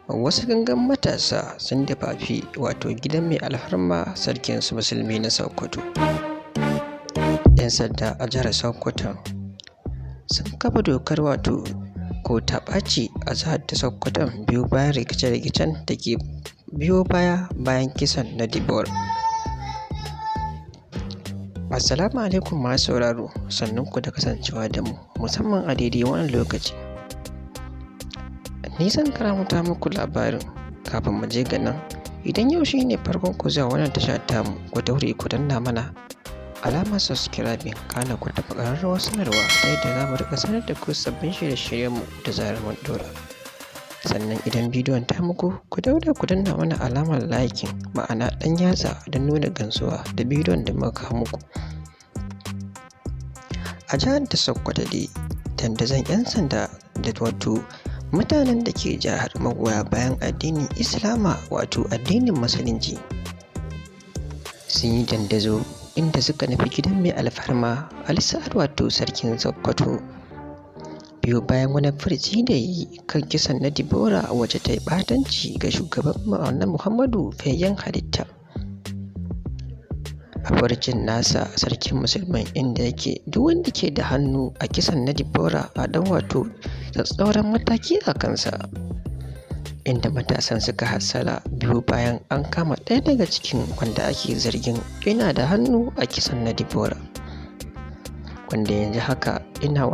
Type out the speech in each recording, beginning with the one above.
Wasu gangan matasa sun dafafi gidan mai alfarma sarkin musulmi na Sokoto. 'Yan sanda a jihar Sokoto sun kafa dokar ko ta ɓaci a jihar ta Sokoto biyo bayan rikice-rikicen da ke biyo bayan kisan na Dibor. Assalamu alaikum masu sauraro, sannunku da kasancewa da mu musamman a daidai wannan lokaci. Ni zan karanta muku labarin. Kafin mu je ga nan, idan yau shine farkon ku zuwa wannan tasha tamu, ku daure ku danna mana alamar subscribing, kana ku taɓa ƙararrawar sanarwa ta yadda za mu riƙa sanar da ku sabbin shirye-shiryenmu da zarar mun ɗora. Sannan idan bidiyon ta muku, ku daure ku danna mana alamar liking, ma'ana ɗan yatsa don nuna gamsuwa da bidiyon da muka kawo muku. A jihar ta Sokoto dai, dandazon 'yan sanda da mutanen da ke jihar magoya bayan addinin Islama addinin Musulunci sun yi dandazo inda suka nufi gidan mai alfarma Ali Sa'ad sarkin Sokoto biyo bayan wani furci da yi kan kisan na Dibora wacce ta yi ɓatanci ga shugaban Muhammadu fiyayyen halitta. A farcin nasa, sarkin musulman inda yake duk wanda ke da hannu a kisan na Dibora a ɗan tsatsauran mataki a kansa, inda matasan suka hassala biyu bayan an kama ɗaya daga cikin wanda ake zargin yana da hannu a kisan na Dibora, wanda yanzu haka ina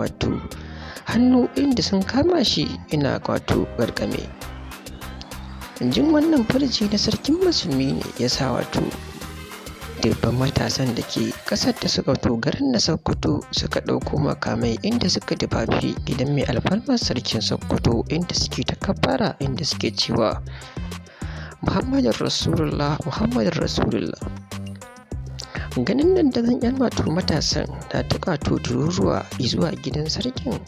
hannu inda sun kama shi ina garkame. Jin wannan furci na sarkin musulmi ne ya sa dubban matasan da ke ƙasar da suka garin na Sokoto suka ɗauko makamai inda suka dafafi gidan mai alfarmar sarkin Sokoto, inda suke ta kabbara inda suke cewa Muhammadun Rasulullah, Muhammadun Rasulullah. Ganin nan da zan yan matasan na ta tururuwa zuwa gidan sarkin,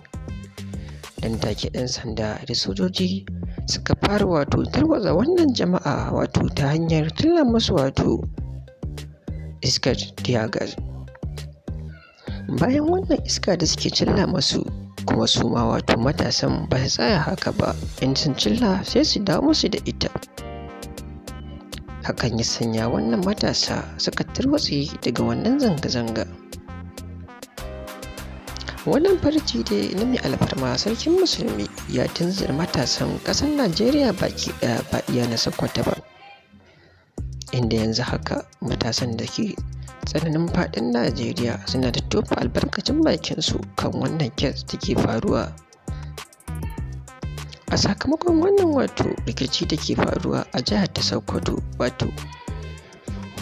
dan take 'yan sanda da sojoji suka fara tarwatsa wannan jama'a ta hanyar tilla musu iskar tiyagas. Bayan wannan iska da suke cilla masu, kuma su ma matasan ba su tsaya haka ba, in sun cilla sai su dawo musu da ita. Hakan ya sanya wannan matasa suka tarwatse daga wannan zanga-zanga. Wannan farci da na mai alfarma sarkin musulmi ya tunzura matasan ƙasar Najeriya baki ɗaya, ba iya na Sokoto ba, inda yanzu haka matasan da ke tsananin faɗin Najeriya suna da tofa albarkacin bakinsu kan wannan kes da ke faruwa. A sakamakon wannan rikici da ke faruwa a jihar ta Sokoto,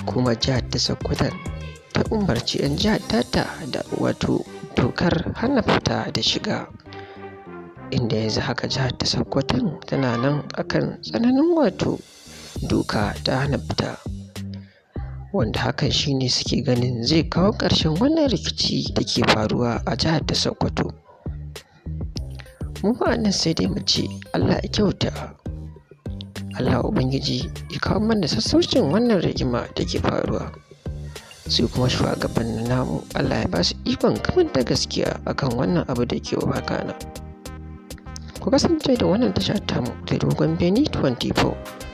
kuma jihar ta Sokoto ta umarci 'yan jihar tata da dokar hana fita da shiga, inda yanzu haka jihar ta Sokoto tana nan akan tsananin doka ta hana fita, wanda hakan shine suke ganin zai kawo ƙarshen wannan rikici da ke faruwa a jihar ta Sokoto. Mu nan sai dai mu ce Allah ya kyauta, Allah Ubangiji ya kawo mana sassaucin wannan rigima da ke faruwa. Su kuma shugabannin namu, Allah ya ba su ikon kamanta gaskiya akan wannan abu da ke wakana. Ku kasance da wannan tasha tamu da Dogon Beni 24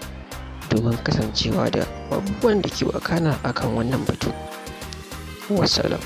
domin kasancewa da abubuwan da ke wakana akan wannan batu. Wassalam.